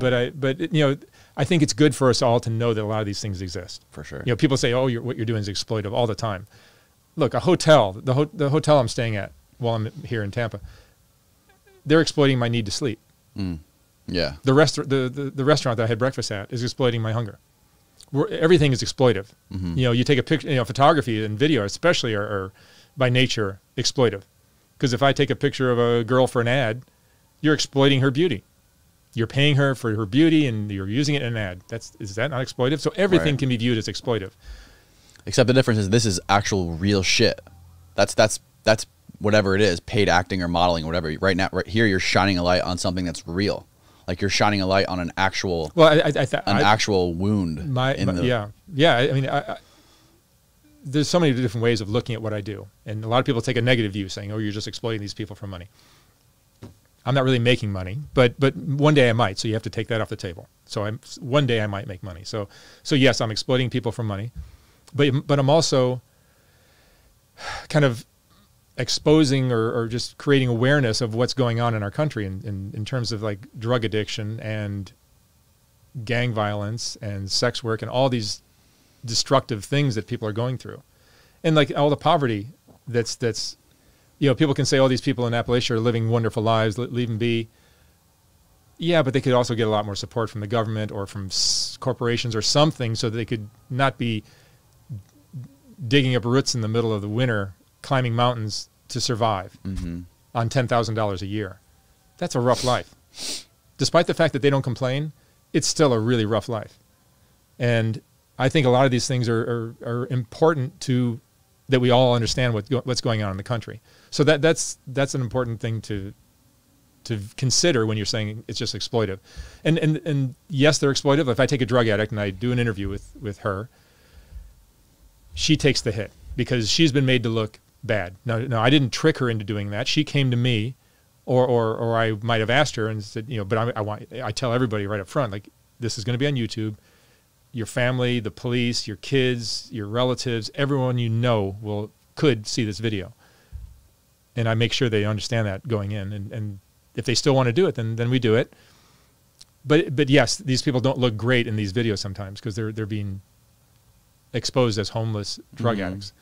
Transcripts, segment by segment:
but you know, I think it's good for us all to know that a lot of these things exist. For sure. You know, people say, "Oh, what you're doing is exploitive," all the time. Look, a hotel, the hotel I'm staying at while I'm here in Tampa, they're exploiting my need to sleep. Yeah. The restaurant that I had breakfast at is exploiting my hunger. Everything is exploitive. You know, you take a picture, you know, photography and video especially are by nature exploitive. Because if I take a picture of a girl for an ad, you're exploiting her beauty. You're paying her for her beauty and you're using it in an ad. Is that not exploitive? So everything can be viewed as exploitive. Except the difference is this is actual real shit. That's whatever it is, paid acting or modeling or whatever. Right now, right here, you're shining a light on something that's real. Like you're shining a light on an actual, actual wound. Yeah. I mean, there's so many different ways of looking at what I do, and a lot of people take a negative view, saying, "Oh, you're just exploiting these people for money." I'm not really making money, but one day I might. So you have to take that off the table. So one day I might make money. So yes, I'm exploiting people for money, but I'm also kind of exposing or just creating awareness of what's going on in our country in terms of like drug addiction and gang violence and sex work and all these destructive things that people are going through. And like all the poverty that's, you know, people can say, oh, these people in Appalachia are living wonderful lives, leave them be. Yeah, but they could also get a lot more support from the government or from corporations or something so that they could not be digging up roots in the middle of the winter, climbing mountains to survive on $10,000 a year. That's a rough life. Despite the fact that they don't complain, it's still a really rough life. And I think a lot of these things are important to that we all understand what's going on in the country. So that's an important thing to consider when you're saying it's just exploitive. And yes, they're exploitive. If I take a drug addict and I do an interview with her, she takes the hit because she's been made to look bad. No, I didn't trick her into doing that. She came to me, or I might have asked her and said, you know, but I tell everybody right up front, like, this is going to be on YouTube. Your family, the police, your kids, your relatives, everyone you know could see this video. And I make sure they understand that going in. And if they still want to do it, then we do it. But yes, these people don't look great in these videos sometimes because they're being exposed as homeless drug addicts.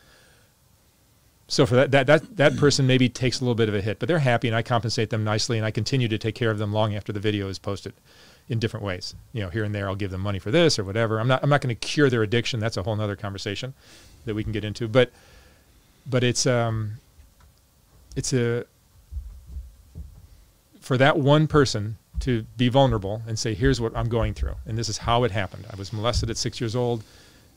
So for that person maybe takes a little bit of a hit, but they're happy and I compensate them nicely and I continue to take care of them long after the video is posted in different ways. You know, here and there I'll give them money for this or whatever. I'm not going to cure their addiction. That's a whole nother conversation that we can get into. But it's for that one person to be vulnerable and say, here's what I'm going through and this is how it happened. I was molested at 6 years old.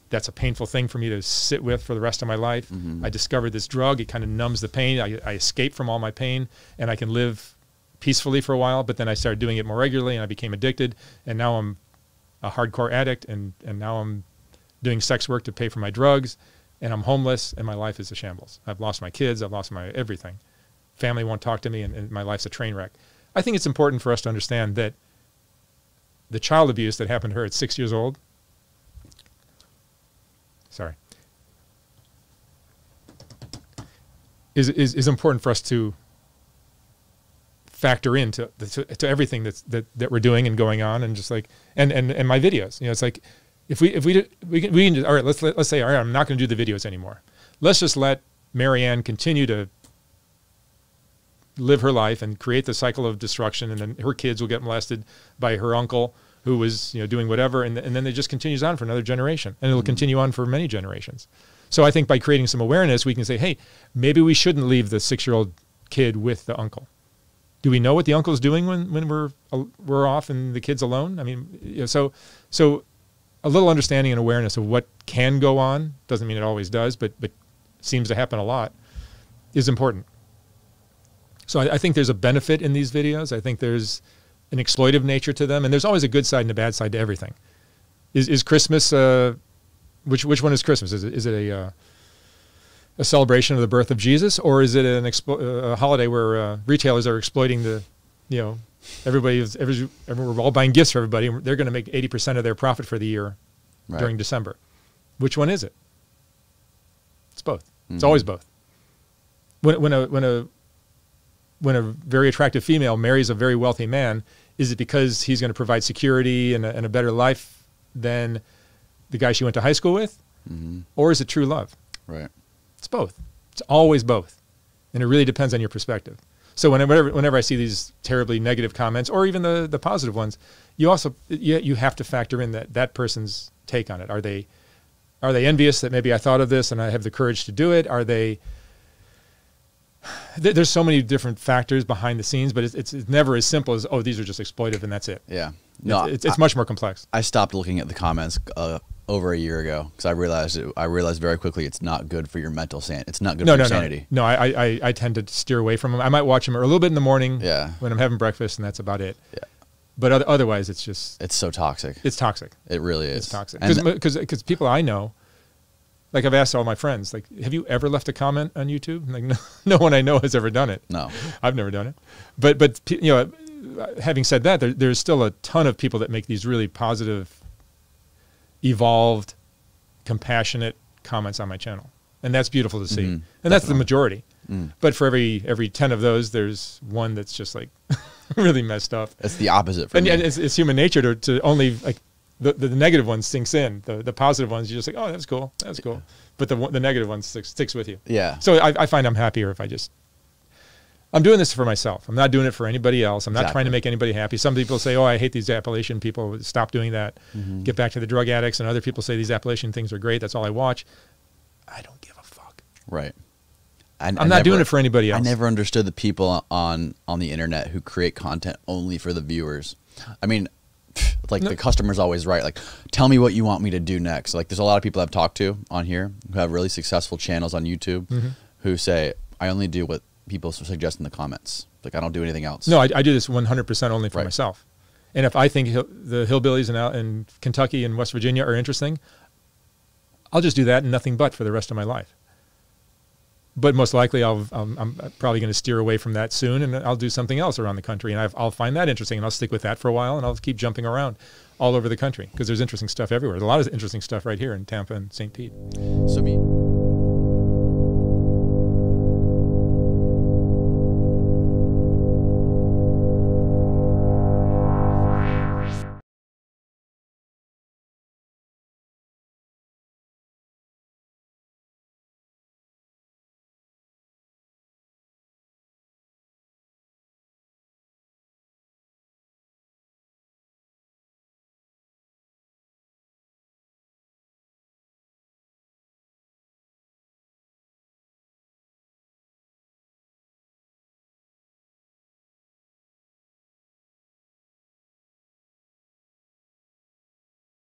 That's a painful thing for me to sit with for the rest of my life. I discovered this drug. It kind of numbs the pain. I escape from all my pain and I can live peacefully for a while, but then I started doing it more regularly and I became addicted and now I'm a hardcore addict and now I'm doing sex work to pay for my drugs and I'm homeless and my life is a shambles. I've lost my kids. I've lost my everything. Family won't talk to me and my life's a train wreck. I think it's important for us to understand that the child abuse that happened to her at 6 years old, is important for us to factor into to everything that we're doing and going on, and just like and my videos. You know, it's like if we can just, all right, let's say, all right, I'm not going to do the videos anymore. Let's just let Marianne continue to live her life and create the cycle of destruction, and then her kids will get molested by her uncle who was, you know, doing whatever, and then it just continues on for another generation, and it'll continue on for many generations. So I think by creating some awareness, we can say, hey, maybe we shouldn't leave the 6-year-old kid with the uncle. Do we know what the uncle's doing when we're off and the kid's alone? I mean, you know, so a little understanding and awareness of what can go on, doesn't mean it always does, but seems to happen a lot, is important. So I think there's a benefit in these videos. I think there's an exploitive nature to them, and there's always a good side and a bad side to everything. Is Christmas, which one is Christmas? Is it a celebration of the birth of Jesus, or is it a holiday where retailers are exploiting the, you know, we're all buying gifts for everybody, and they're going to make 80% of their profit for the year during December. Which one is it? It's both. It's always both. When a very attractive female marries a very wealthy man, Is it because he's going to provide security and a better life than the guy she went to high school with? Or is it true love? Right. It's both. It's always both. And it really depends on your perspective. So whenever I see these terribly negative comments, or even the positive ones, you also you have to factor in that person's take on it. Are they envious that maybe I thought of this and I have the courage to do it? Are they? There's so many different factors behind the scenes, but it's never as simple as, oh, these are just exploitive and that's it. Yeah. No, it's much more complex. I stopped looking at the comments over a year ago because I realized very quickly it's not good for your mental sanity. It's not good for your sanity. No, I tend to steer away from them. I might watch them a little bit in the morning when I'm having breakfast, and that's about it. Yeah. But otherwise, it's so toxic. It's toxic. It really is. It's toxic. Because people I know, like I've asked all my friends, like, have you ever left a comment on YouTube? Like, no one I know has ever done it. No, I've never done it. But you know, having said that, there's still a ton of people that make these really positive, evolved, compassionate comments on my channel, and that's beautiful to see. And that's the majority. But for every 10 of those, there's one that's just like really messed up. It's the opposite for me. And it's human nature to only like the negative one sinks in. The positive ones, you're just like, oh, that's cool, that's cool. But the negative one sticks with you. Yeah. So I find I'm happier if I'm doing this for myself. I'm not doing it for anybody else. I'm not trying to make anybody happy. Some people say, oh, I hate these Appalachian people. Stop doing that. Get back to the drug addicts. And other people say these Appalachian things are great. That's all I watch. I don't give a fuck. Right. I'm not doing it for anybody else. I never understood the people on the internet who create content only for the viewers. I mean, like the customer's always right. Like, tell me what you want me to do next. Like, there's a lot of people I've talked to on here who have really successful channels on YouTube who say, I only do what people suggest in the comments. Like, I don't do anything else. No, I do this 100% only for myself. And if I think the hillbillies in Kentucky and West Virginia are interesting, I'll just do that and nothing but for the rest of my life. But most likely I'm probably going to steer away from that soon, and I'll do something else around the country, and I'll find that interesting, and I'll stick with that for a while, and I'll keep jumping around all over the country because there's interesting stuff everywhere. There's a lot of interesting stuff right here in Tampa and St. Pete. So